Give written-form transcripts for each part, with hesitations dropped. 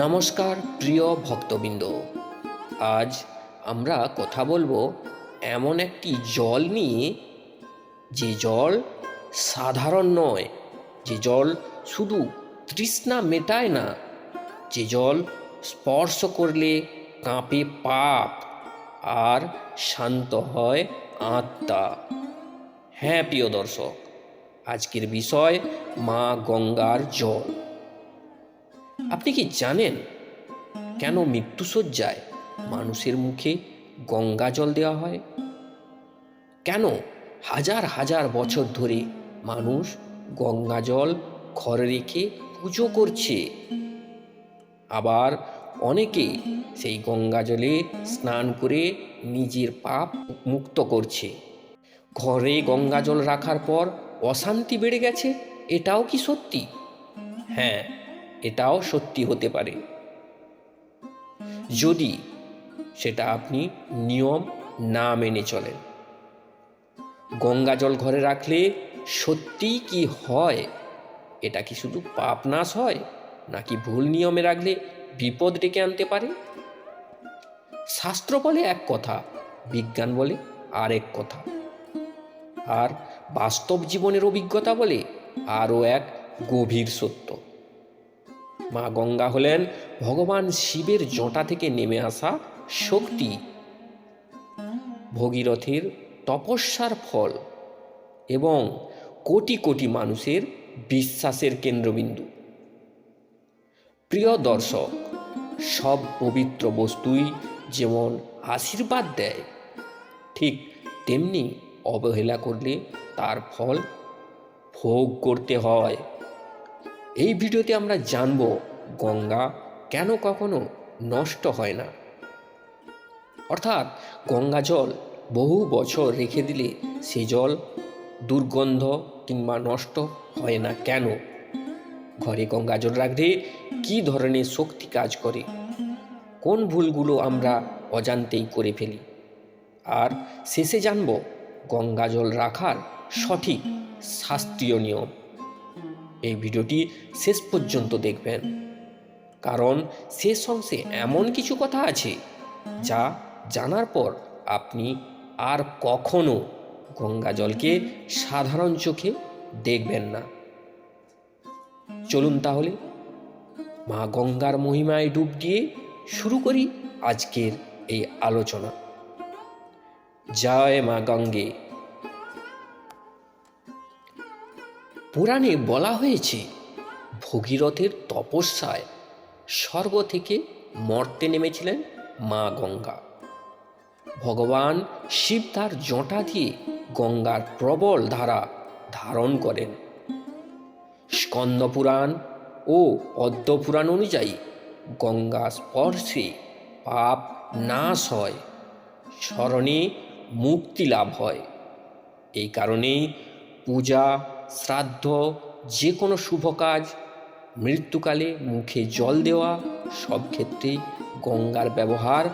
নমস্কার প্রিয় ভক্তবৃন্দ। আজ আমরা কথা বলবো এমন একটি জল নিয়ে, যে জল সাধারণ নয়, যে জল শুধু তৃষ্ণা মেটায় না, যে জল স্পর্শ করলে কাঁপে পাপ আর শান্ত হয় আত্মা। হ্যাঁ প্রিয় দর্শক, আজকের বিষয় মা গঙ্গার জল। আপনি কি জানেন কেন মৃত্যুশয্যায় মানুষের মুখে গঙ্গা জল দেওয়া হয়? কেন হাজার হাজার বছর ধরে মানুষ গঙ্গা জল ঘরে রেখে পুজো করছে? আবার অনেকে সেই গঙ্গা জলে স্নান করে নিজের পাপ মুক্ত করছে। ঘরে গঙ্গা জল রাখার পর অশান্তি বেড়ে গেছে, এটাও কি সত্যি? হ্যাঁ, এটাও সত্যি হতে পারে, যদি সেটা আপনি নিয়ম না মেনে চলেন। গঙ্গা জল ঘরে রাখলে সত্যিই কি হয়? এটা কি শুধু পাপ নাশ হয়, নাকি ভুল নিয়মে রাখলে বিপদ ডেকে আনতে পারে? শাস্ত্র বলে এক কথা, বিজ্ঞান বলে আরেক কথা, আর বাস্তব জীবনের অভিজ্ঞতা বলে আরও এক গভীর সত্য। মা গঙ্গা হলেন ভগবান শিবের জটা থেকে নেমে আসা শক্তি, ভগীরথের তপস্যার ফল এবং কোটি কোটি মানুষের বিশ্বাসের কেন্দ্রবিন্দু। প্রিয় দর্শক, সব পবিত্র বস্তুই যেমন আশীর্বাদ দেয়, ঠিক তেমনি অবহেলা করলে তার ফল ভোগ করতে হয়। এই ভিডিওতে আমরা জানব গঙ্গা কেন কখনো নষ্ট হয় না, অর্থাৎ গঙ্গা জল বহু বছর রেখে দিলে সে জল দুর্গন্ধ কিংবা নষ্ট হয় না কেন? ঘরে গঙ্গা জল রাখলে কী ধরনের শক্তি কাজ করে, কোন ভুলগুলো আমরা অজান্তেই করে ফেলি, আর শেষে জানব গঙ্গা জল রাখার সঠিক শাস্ত্রীয় নিয়ম। এই ভিডিওটি শেষ পর্যন্ত দেখবেন, কারণ শেষ অংশে এমন কিছু কথা আছে যা জানার পর আপনি আর কখনো গঙ্গা জলকে সাধারণ চোখে দেখবেন না। চলুন তাহলে মা গঙ্গার মহিমায় ডুব দিয়ে শুরু করি আজকের এই আলোচনা। জয় মা গঙ্গে। পুরাণে বলা হয়েছে, ভগীরথের তপস্যায় স্বর্গ থেকে মর্তে নেমেছিলেন মা গঙ্গা। ভগবান শিব তার জটা দিয়ে গঙ্গার প্রবল ধারা ধারণ করেন। স্কন্দ পুরাণ ও পদ্ম পুরাণ অনুযায়ী গঙ্গা স্পর্শে পাপ নাশ হয়, স্মরণে মুক্তি লাভ হয়। এই কারণেই পূজা, শ্রাদ্ধ, যে কোনো শুভ কাজ, মৃত্যুকালে মুখে জল দেওয়া, সব ক্ষেত্রেই গঙ্গার ব্যবহার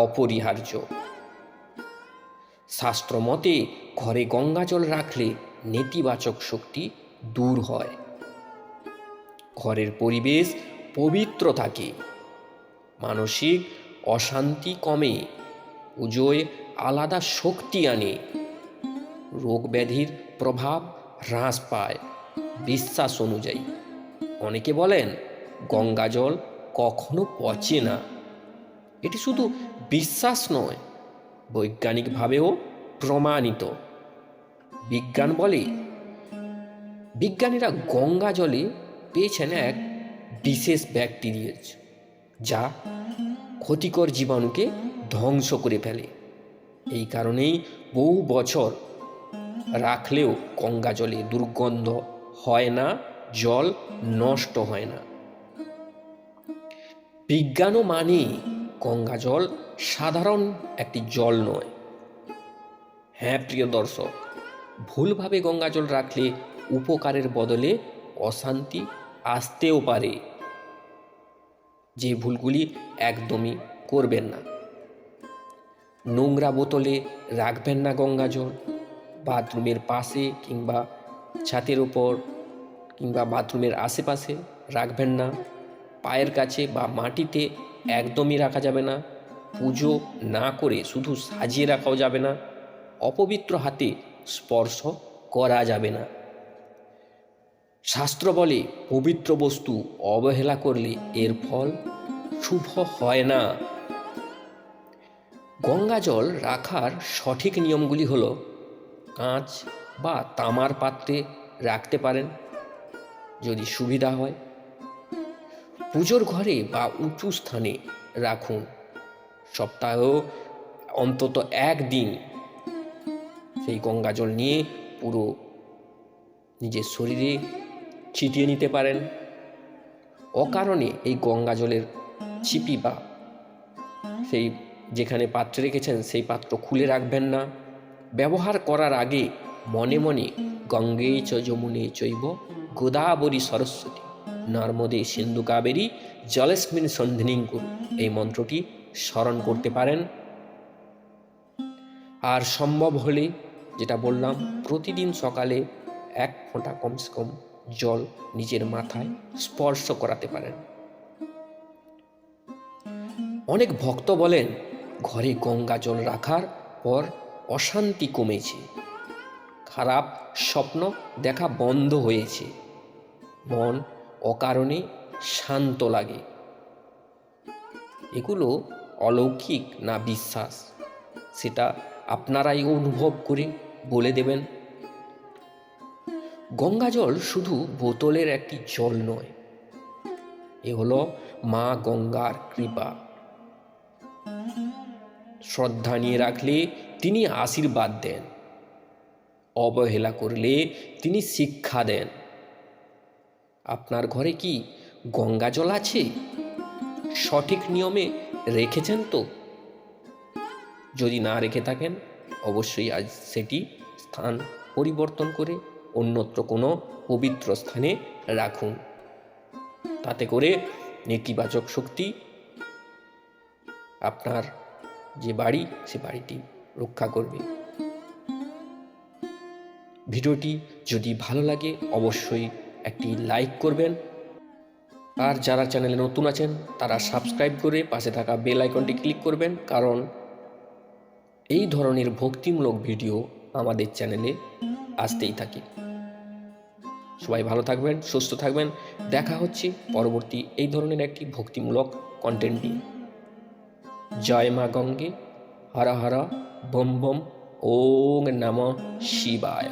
অপরিহার্য। শাস্ত্র মতে ঘরে গঙ্গা জল রাখলে নেতিবাচক শক্তি দূর হয়, ঘরের পরিবেশ পবিত্র থাকে, মানসিক অশান্তি কমে, পুজোয় আলাদা শক্তি আনে, রোগ ব্যাধির প্রভাব হ্রাস পায়। বিশ্বাস অনুযায়ী অনেকে বলেন গঙ্গা জল কখনো পচে না। এটি শুধু বিশ্বাস নয়, বৈজ্ঞানিকভাবেও প্রমাণিত। বিজ্ঞান বলে, বিজ্ঞানীরা গঙ্গা জলে পেয়েছেন এক বিশেষ ব্যাকটেরিয়া যা ক্ষতিকর জীবাণুকে ধ্বংস করে ফেলে। এই কারণেই বহু বছর রাখলেও গঙ্গা জলে দুর্গন্ধ হয় না, জল নষ্ট হয় না। বিজ্ঞানও মানে গঙ্গা জল সাধারণ একটি জল নয়। হ্যাঁ প্রিয় দর্শক, ভুলভাবে গঙ্গা জল রাখলে উপকারের বদলে অশান্তি আসতেও পারে। যে ভুলগুলি একদমই করবেন না: নোংরা বোতলে রাখবেন না গঙ্গা জল, বাথরুমের পাশে কিংবা ছাদের উপর কিংবা বাথরুমের আশেপাশে রাখবেন না, পায়ের কাছে বা মাটিতে একদমই রাখা যাবে না। পুজো না করে শুধু সাজিয়ে রাখাও যাবে না। অপবিত্র হাতে স্পর্শ করা যাবে না। শাস্ত্র বলে পবিত্র বস্তু অবহেলা করলে এর ফল শুভ হয় না। গঙ্গা জল রাখার সঠিক নিয়মগুলি হলো কাঁচ বা তামার পাত্রে রাখতে পারেন যদি সুবিধা হয়। পুজোর ঘরে বা উঁচু স্থানে রাখুন। সপ্তাহেও অন্তত একদিন সেই গঙ্গা জল নিয়ে পুরো নিজের শরীরে ছিটিয়ে নিতে পারেন। অকারণে এই গঙ্গা জলের ছিপি বা সেই যেখানে পাত্রে রেখেছেন সেই পাত্র খুলে রাখবেন না। ব্যবহার করার আগে মনে মনে গঙ্গে চ যমুনে চৈব গোদাবরী সরস্বতী নর্মদে সিন্ধু কাবেরী জলেস্মিন সন্ধিনীং কুরু এই মন্ত্রটি স্মরণ করতে পারেন। আর সম্ভব হলে যেটা বললাম, প্রতিদিন সকালে 1 ফোঁটা কমসে কম জল নিজের মাথায় স্পর্শ করাতে পারেন। অনেক ভক্ত বলেন ঘরে গঙ্গা জল রাখার পর অশান্তি কমেছে, খারাপ স্বপ্ন দেখা বন্ধ হয়েছে, মন অকারণে শান্ত লাগে। এগুলো অলৌকিক না বিশ্বাস সেটা আপনারাই অনুভব করে বলে দেবেন। গঙ্গা জল শুধু বোতলের একটি জল নয়, এ হলো মা গঙ্গার কৃপা। শ্রদ্ধা নিয়ে রাখলে তিনি আশীর্বাদ দেন, অবহেলা করলে তিনি শিক্ষা দেন। আপনার ঘরে কি গঙ্গা জল আছে? সঠিক নিয়মে রেখেছেন তো? যদি না রেখে থাকেন অবশ্যই আজ সেটি স্থান পরিবর্তন করে অন্যত্র কোনো পবিত্র স্থানে রাখুন। তাতে করে নেতিবাচক শক্তি আপনার যে বাড়ি সে বাড়িটি রক্ষা করবে। ভিডিওটি যদি ভালো লাগে অবশ্যই একটি লাইক করবেন। আর যারা চ্যানেলে নতুন আছেন তারা সাবস্ক্রাইব করে পাশে থাকা বেল আইকনটি ক্লিক করবেন, কারণ এই ধরনের ভক্তিমূলক ভিডিও আমাদের চ্যানেলে আসতেই থাকে। সবাই ভালো থাকবেন, সুস্থ থাকবেন। দেখা হচ্ছে পরবর্তী এই ধরনের একটি ভক্তিমূলক কন্টেন্ট নিয়ে। জয় মা গঙ্গে, হর হর বম বম, ওং নমঃ শিবায়।